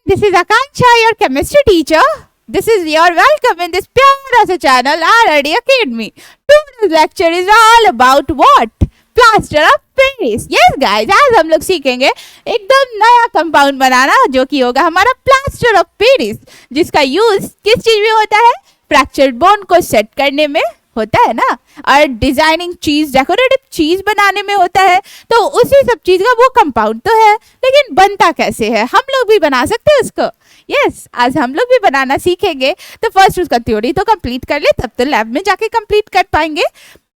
This is Akanksha, your chemistry teacher. This is your welcome in this pure channel, RRD Academy. Today's lecture is all about what? Plaster of Paris. Yes guys, आज हम लोग सीखेंगे एकदम नया compound बनाना जो कि होगा हमारा प्लास्टर ऑफ पेरिस, जिसका यूज किस चीज में होता है? फ्रैक्चर्ड बोन को सेट करने में होता है ना, और डिजाइनिंग चीज, डेकोरेटिव चीज बनाने में होता है। तो उसी सब चीज का वो कंपाउंड तो है, लेकिन बनता कैसे है? हम लोग भी बना सकते हैं उसको। यस, आज हम लोग भी बनाना सीखेंगे। तो फर्स्ट उसका थ्योरी तो कंप्लीट कर ले, तब तो लैब में जाके कंप्लीट कर पाएंगे।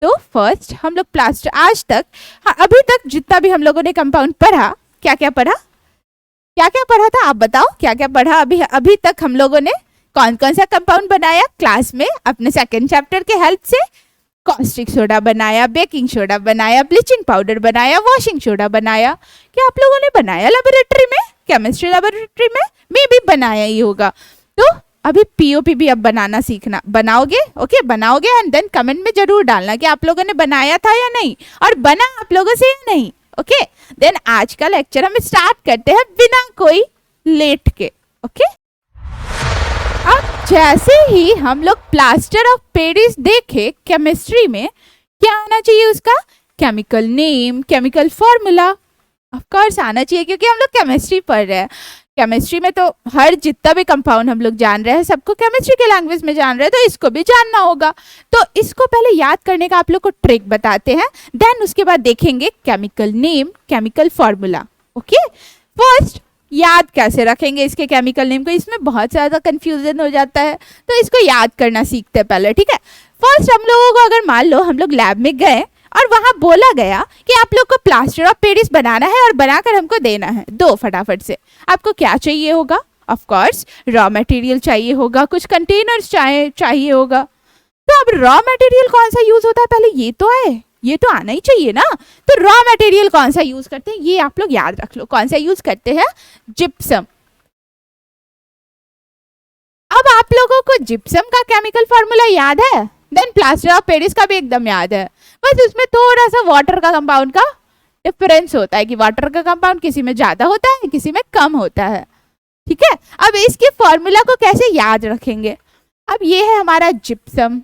तो फर्स्ट हम लोग प्लास्टर आज तक, हाँ, अभी तक जितना भी हम लोगों ने कंपाउंड पढ़ा, क्या क्या पढ़ा था? आप बताओ क्या क्या पढ़ा अभी तक हम लोगों ने? कौन कौन सा कंपाउंड बनाया क्लास में अपने सेकंड चैप्टर के हेल्प से? कॉस्टिक सोडा बनाया, बेकिंग सोडा बनाया, ब्लीचिंग पाउडर बनाया, वॉशिंग सोडा बनाया। क्या आप लोगों ने बनाया लेबोरेटरी में? केमिस्ट्री लेबोरेटरी में भी बनाया ही होगा। तो अभी पीओपी भी अब बनाना सीखना, बनाओगे? ओके, बनाओगे एंड देन कमेंट में जरूर डालना कि आप लोगों ने बनाया था या नहीं, और बना आप लोगों से या नहीं। ओके, देन आज का लेक्चर हम स्टार्ट करते हैं बिना कोई लेट के। ओके, अब जैसे ही हम लोग प्लास्टर ऑफ पेरिस देखे केमिस्ट्री में, क्या आना चाहिए उसका? Chemical name, chemical formula of course आना चाहिए, क्योंकि हम लोग केमिस्ट्री पढ़ रहे हैं। केमिस्ट्री में तो हर जितना भी कंपाउंड हम लोग जान रहे हैं, सबको केमिस्ट्री के लैंग्वेज में जान रहे हैं, तो इसको भी जानना होगा। तो इसको पहले याद करने का आप लोग को ट्रिक बताते हैं, देन उसके बाद देखेंगे chemical name, chemical formula. Okay, first याद कैसे रखेंगे इसके केमिकल नेम को? इसमें बहुत ज़्यादा कंफ्यूजन हो जाता है, तो इसको याद करना सीखते हैं पहले। ठीक है, फर्स्ट हम लोगों को, अगर मान लो हम लोग लैब में गए और वहां बोला गया कि आप लोग को प्लास्टर ऑफ पेरिस बनाना है और बनाकर हमको देना है, दो फटाफट से, आपको क्या चाहिए होगा? ऑफ कोर्स रॉ मटेरियल चाहिए होगा, कुछ कंटेनर्स चाहिए होगा। तो अब रॉ मटेरियल कौन सा यूज होता है? पहले ये तो आना ही चाहिए ना। तो रॉ मटेरियल कौन सा यूज करते हैं, ये आप लोग याद रख लो, कौन सा यूज करते हैं? जिप्सम। अब आप लोगों को जिप्सम का केमिकल फॉर्मूला याद है, देन प्लास्टर ऑफ पेरिस का भी एकदम याद है। बस उसमें थोड़ा सा वाटर का कंपाउंड का डिफरेंस होता है कि वाटर का कंपाउंड किसी में ज्यादा होता है, किसी में कम होता है। ठीक है, अब इसके फॉर्मूला को कैसे याद रखेंगे? अब ये है हमारा जिप्सम,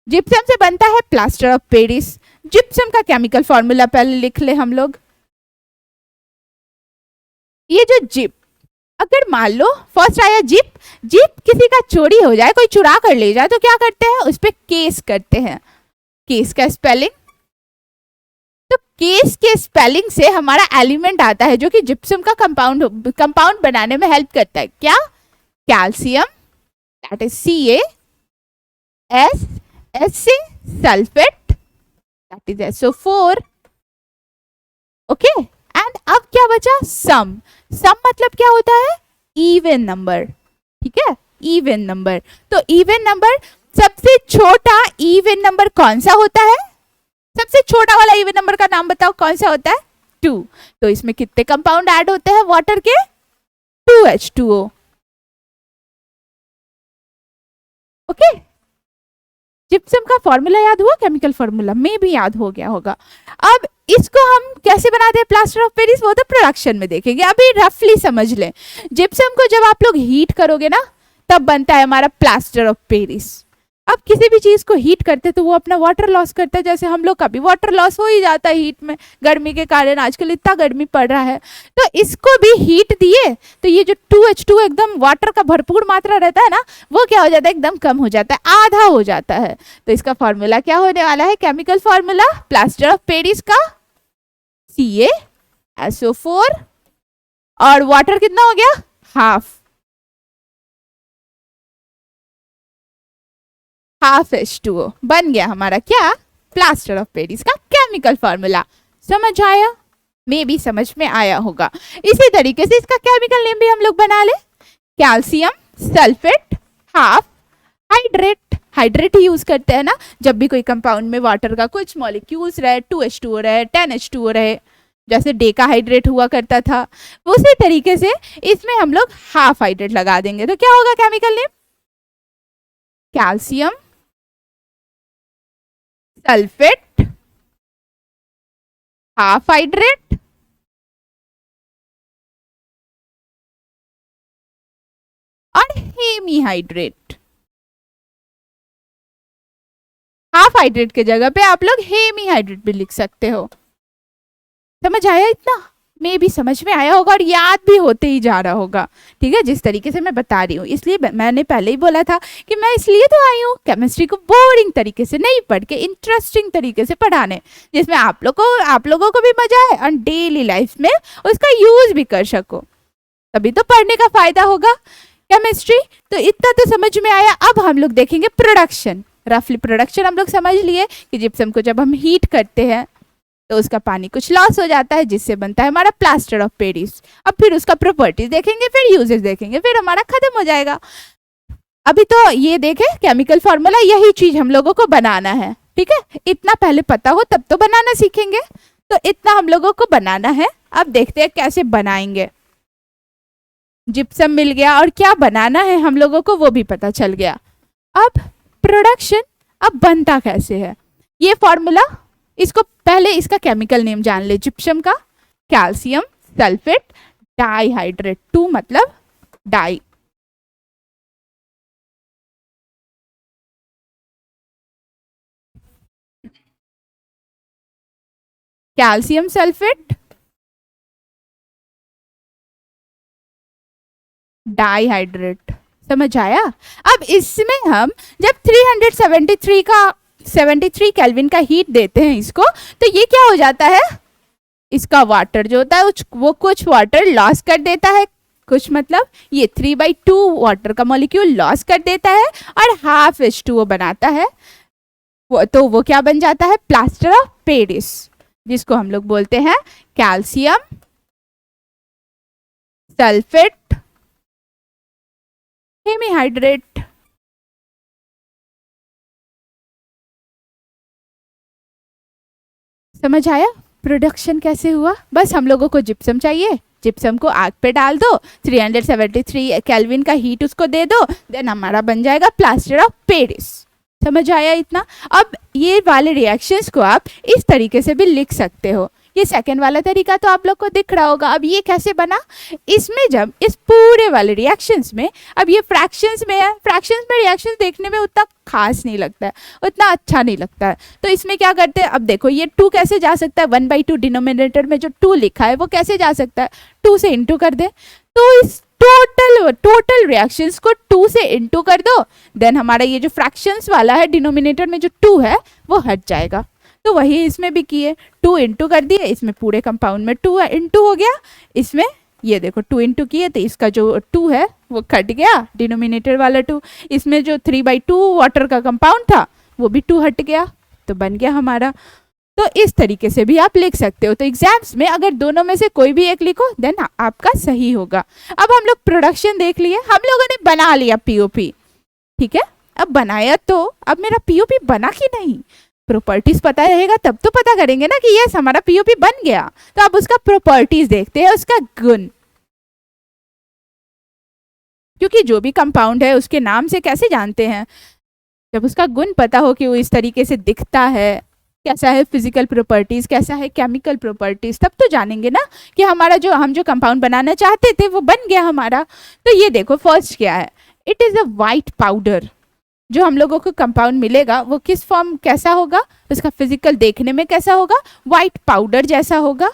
जिप्सम से बनता है प्लास्टर ऑफ पेरिस। जिप्सम का केमिकल फॉर्मूला पहले लिख ले हम लोग। ये जो जिप, अगर मान लो फर्स्ट आया जिप, जिप किसी का चोरी हो जाए, कोई चुरा कर ले जाए, तो क्या करते हैं? उस पर केस करते हैं। केस का स्पेलिंग, तो केस के स्पेलिंग से हमारा एलिमेंट आता है जो कि जिप्सम का कंपाउंड बनाने में हेल्प करता है। क्या? Calcium, that is CaS, S से sulphate, that is SO4। Okay, and अब क्या बचा? सम। सम मतलब क्या होता है? Even number. ठीक है, इवन नंबर। तो इवन नंबर, सबसे छोटा इवन नंबर कौन सा होता है? सबसे छोटा वाला इवन नंबर का नाम बताओ, कौन सा होता है? 2। तो इसमें कितने कंपाउंड ऐड होते हैं वाटर के? 2H2O। ओके, जिप्सम का फॉर्मूला याद हुआ, केमिकल फॉर्मूला में भी याद हो गया होगा। अब इसको हम कैसे बनाते हैं प्लास्टर ऑफ पेरिस, वो तो प्रोडक्शन में देखेंगे। अभी रफली समझ लें, जिप्सम को जब आप लोग हीट करोगे ना, तब बनता है हमारा प्लास्टर ऑफ पेरिस। अब किसी भी चीज को हीट करते तो वो अपना वाटर लॉस करता है, जैसे हम लोग का भी वाटर लॉस हो ही जाता है हीट में, गर्मी के कारण। आजकल इतना गर्मी पड़ रहा है, तो इसको भी हीट दिए तो ये जो 2H2 एकदम वाटर का भरपूर मात्रा रहता है ना, वो क्या हो जाता है? एकदम कम हो जाता है, आधा हो जाता है। तो इसका फॉर्मूला क्या होने वाला है? Chemical formula plaster of Paris का CaSO4, और वाटर कितना हो गया? हाफ H2O बन गया हमारा क्या? प्लास्टर ऑफ पेरिस का केमिकल फॉर्मूला। समझ आया? मे भी समझ में आया होगा। इसी तरीके से इसका केमिकल नेम भी हम लोग बना ले। Calcium sulphate half hydrate. Hydrate ही यूज करते हैं ना जब भी कोई कंपाउंड में वाटर का कुछ मॉलिक्यूल्स रहे, 2H2O रहे, 10H2O रहे, जैसे डेका हाइड्रेट हुआ करता था, उसी तरीके से इसमें हम लोग हाफ हाइड्रेट लगा देंगे। तो क्या होगा chemical name? Calcium sulphate half hydrate hemi hydrate. Half hydrate के जगह पे आप लोग हेमी हाइड्रेट भी लिख सकते हो। समझ आया इतना? में भी समझ में आया होगा और याद भी होते ही जा रहा होगा, ठीक है, जिस तरीके से मैं बता रही हूँ। इसलिए मैंने पहले ही बोला था कि मैं इसलिए तो आई हूँ केमिस्ट्री को बोरिंग तरीके से नहीं पढ़ के इंटरेस्टिंग तरीके से पढ़ाने, जिसमें आप लोगों को भी मजा आए और डेली लाइफ में उसका यूज भी कर सको, तभी तो पढ़ने का फायदा होगा केमिस्ट्री। तो इतना तो समझ में आया। अब हम लोग देखेंगे प्रोडक्शन। रफली प्रोडक्शन हम लोग समझ लिए कि जिप्सम को जब हम हीट करते हैं तो उसका पानी कुछ लॉस हो जाता है, जिससे बनता है हमारा प्लास्टर ऑफ पेरिस। अब फिर उसका प्रॉपर्टीज देखेंगे, फिर यूजेस देखेंगे, फिर हमारा खत्म हो जाएगा। अभी तो ये देखे केमिकल फॉर्मूला, यही चीज हम लोगों को बनाना है, ठीक है। इतना पहले पता हो तब तो बनाना सीखेंगे। तो इतना हम लोगों को बनाना है। अब देखते हैं कैसे बनाएंगे। जिप्सम मिल गया और क्या बनाना है हम लोगों को वो भी पता चल गया। अब प्रोडक्शन, अब बनता कैसे है ये फॉर्मूला। इसको पहले इसका केमिकल नेम जान ले जिप्सम का। कैल्शियम सल्फेट डाइहाइड्रेट, 2 मतलब डाई। कैल्शियम सल्फेट डाइहाइड्रेट, समझ आया। अब इसमें हम जब 73 केल्विन का हीट देते हैं इसको, तो ये क्या हो जाता है, इसका वाटर जो होता है वो कुछ वाटर लॉस कर देता है, कुछ मतलब ये 3/2 वाटर का मॉलिक्यूल लॉस कर देता है और हाफ H2O बनाता है। तो वो क्या बन जाता है, प्लास्टर ऑफ पेरिस, जिसको हम लोग बोलते हैं कैल्शियम सल्फेट हेमीहाइड्रेट। समझ आया प्रोडक्शन कैसे हुआ। बस हम लोगों को जिप्सम चाहिए, जिप्सम को आग पे डाल दो, 373 केल्विन का हीट उसको दे दो, देन हमारा बन जाएगा प्लास्टर ऑफ पेरिस। समझ आया इतना। अब ये वाले रिएक्शंस को आप इस तरीके से भी लिख सकते हो। ये सेकेंड वाला तरीका तो आप लोग को दिख रहा होगा। अब ये कैसे बना, इसमें जब इस पूरे वाले रिएक्शंस में, अब ये फ्रैक्शंस में है, फ्रैक्शंस में रिएक्शंस देखने में उतना खास नहीं लगता है, उतना अच्छा नहीं लगता है। तो इसमें क्या करते हैं, अब देखो ये 2 कैसे जा सकता है, 1/2 डिनोमिनेटर में जो 2 लिखा है वो कैसे जा सकता है, 2 से इंटू कर दे। तो इस टोटल रिएक्शंस को 2 से इंटू कर दो, देन हमारा ये जो फ्रैक्शंस वाला है डिनोमिनेटर में जो 2 है वो हट जाएगा। तो वही इसमें भी किए, 2 इंटू कर दिए, इसमें पूरे कंपाउंड में 2 इंटू हो गया। इसमें ये देखो 2 इंटू किए तो इसका जो 2 है वो कट गया, डिनोमिनेटर वाला 2। इसमें जो 3/2 वाटर का कंपाउंड था वो भी 2 हट गया, तो बन गया हमारा। तो इस तरीके से भी आप लिख सकते हो। तो एग्जाम्स में अगर दोनों में से कोई भी एक लिखो देन आपका सही होगा। अब हम लोग प्रोडक्शन देख लिए, हम लोगों ने बना लिया पीओपी, ठीक है। अब बनाया तो अब मेरा पीओपी बना कि नहीं, प्रॉपर्टीज पता रहेगा तब तो पता करेंगे ना कि यस हमारा पीओपी बन गया। तो अब उसका प्रॉपर्टीज देखते हैं, उसका गुण। क्योंकि जो भी कंपाउंड है उसके नाम से कैसे जानते हैं, जब उसका गुण पता हो कि वो इस तरीके से दिखता है, कैसा है फिजिकल प्रॉपर्टीज, कैसा है केमिकल प्रॉपर्टीज, तब तो जानेंगे ना कि हमारा जो हम जो कंपाउंड बनाना चाहते थे वो बन गया हमारा। तो ये देखो फर्स्ट क्या है, it is a white powder. जो हम लोगों को कंपाउंड मिलेगा वो किस फॉर्म कैसा होगा, उसका फिजिकल देखने में कैसा होगा, वाइट पाउडर जैसा होगा,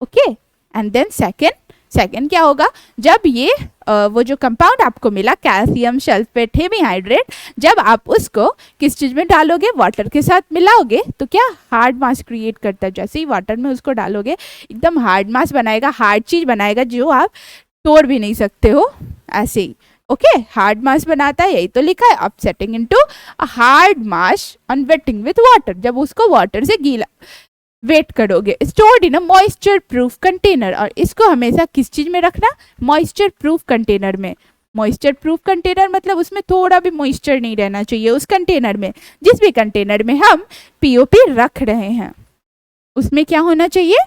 ओके। एंड देन सेकेंड क्या होगा, जब ये वो जो कंपाउंड आपको मिला कैल्शियम सल्फेट हेमीहाइड्रेट, जब आप उसको किस चीज में डालोगे, वाटर के साथ मिलाओगे तो क्या हार्ड मास क्रिएट करता है। जैसे ही वाटर में उसको डालोगे एकदम हार्ड मास बनाएगा, हार्ड चीज बनाएगा जो आप तोड़ भी नहीं सकते हो, ऐसे ही, ओके। हार्ड मास बनाता है, यही तो लिखा है, upsetting into a hard mass on waiting with water. जब उसको वाटर से गीला वेट करोगे, stored in a moisture proof container. और इसको हमेशा किस चीज में रखना, मॉइस्चर प्रूफ कंटेनर में। मॉइस्चर प्रूफ कंटेनर मतलब उसमें थोड़ा भी मॉइस्चर नहीं रहना चाहिए उस कंटेनर में। जिस भी कंटेनर में हम पीओपी रख रहे हैं उसमें क्या होना चाहिए,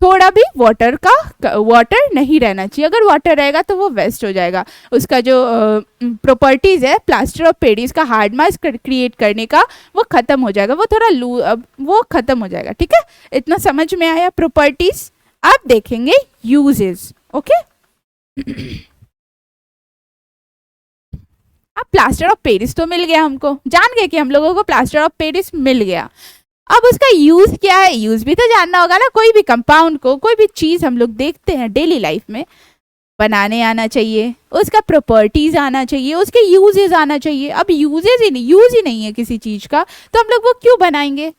थोड़ा भी वाटर नहीं रहना चाहिए। अगर वाटर रहेगा तो वो वेस्ट हो जाएगा, उसका जो प्रॉपर्टीज है प्लास्टर ऑफ पेरिस का हार्ड मास क्रिएट करने का वो खत्म हो जाएगा, वो थोड़ा वो खत्म हो जाएगा, ठीक है। इतना समझ में आया प्रॉपर्टीज। अब देखेंगे यूजेस, ओके। अब प्लास्टर ऑफ पेरिस तो मिल गया, हमको जान गए कि हम लोगों को प्लास्टर ऑफ पेरिस मिल गया। अब उसका यूज क्या है, यूज भी तो जानना होगा ना। कोई भी कंपाउंड को, कोई भी चीज हम लोग देखते हैं डेली लाइफ में, बनाने आना चाहिए, उसका प्रॉपर्टीज आना चाहिए, उसके यूजेस आना चाहिए। अब यूज ही नहीं है किसी चीज का, तो हम लोग वो क्यों बनाएंगे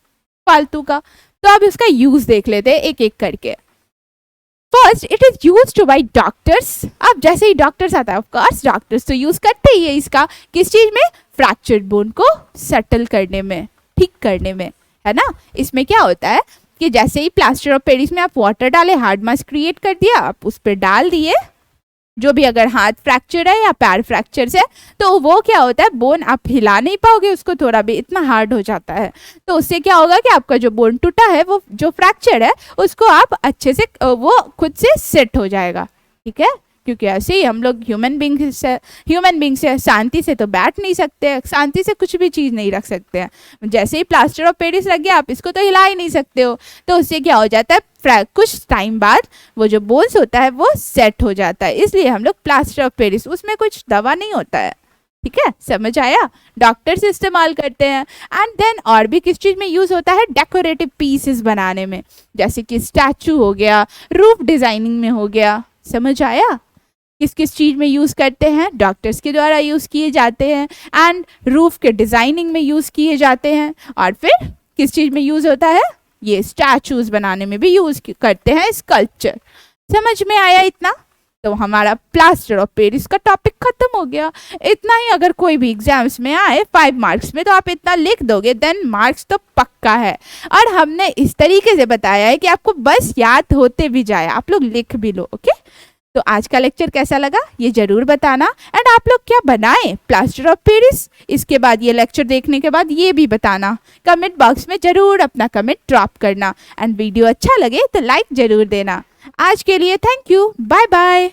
फालतू का। तो अब उसका यूज देख लेते हैं एक एक करके। First, it is use two by doctors. अब जैसे ही डॉक्टर्स आता है, ऑफ कोर्स डॉक्टर्स तो यूज करते ही है इसका, किस चीज में, फ्रैक्चर्ड बोन को सेटल करने में, ठीक करने में, है ना। इसमें क्या होता है कि जैसे ही प्लास्टर ऑफ पेरिस में आप वाटर डाले, हार्ड मास क्रिएट कर दिया, आप उस पर डाल दिए, जो भी अगर हाथ फ्रैक्चर है या पैर फ्रैक्चर है, तो वो क्या होता है, बोन आप हिला नहीं पाओगे उसको, थोड़ा भी इतना हार्ड हो जाता है। तो उससे क्या होगा कि आपका जो बोन टूटा है, वो जो फ्रैक्चर है, उसको आप अच्छे से, वो खुद से सेट हो जाएगा, ठीक है। क्योंकि ऐसे ही हम लोग ह्यूमन बींग से शांति से तो बैठ नहीं सकते, शांति से कुछ भी चीज़ नहीं रख सकते हैं। जैसे ही प्लास्टर ऑफ पेरिस लग गया, आप इसको तो हिला ही नहीं सकते हो। तो उससे क्या हो जाता है, कुछ टाइम बाद वो जो बोन्स होता है वो सेट हो जाता है। इसलिए हम लोग प्लास्टर ऑफ पेरिस, उसमें कुछ दवा नहीं होता है, ठीक है, समझ आया। डॉक्टर्स इस्तेमाल करते हैं। एंड देन और भी किस चीज़ में यूज़ होता है, डेकोरेटिव पीसेस बनाने में, जैसे कि स्टैचू हो गया, रूफ डिजाइनिंग में हो गया, समझ आया। किस किस चीज़ में यूज़ करते हैं, डॉक्टर्स के द्वारा यूज़ किए जाते हैं, एंड रूफ के डिज़ाइनिंग में यूज़ किए जाते हैं। और फिर किस चीज़ में यूज़ होता है, ये स्टैचूज बनाने में भी यूज़ करते हैं, स्कल्पचर। समझ में आया इतना। तो हमारा प्लास्टर ऑफ पेरिस का टॉपिक खत्म हो गया। इतना ही, अगर कोई भी एग्जाम्स में आए 5 मार्क्स में, तो आप इतना लिख दोगे, देन मार्क्स तो पक्का है। और हमने इस तरीके से बताया है कि आपको बस याद होते भी जाए, आप लोग लिख भी लो, ओके। तो आज का लेक्चर कैसा लगा ये जरूर बताना। एंड आप लोग क्या बनाए प्लास्टर ऑफ पेरिस, इसके बाद ये लेक्चर देखने के बाद ये भी बताना। कमेंट बॉक्स में जरूर अपना कमेंट ड्रॉप करना। एंड वीडियो अच्छा लगे तो लाइक जरूर देना। आज के लिए थैंक यू, बाय बाय।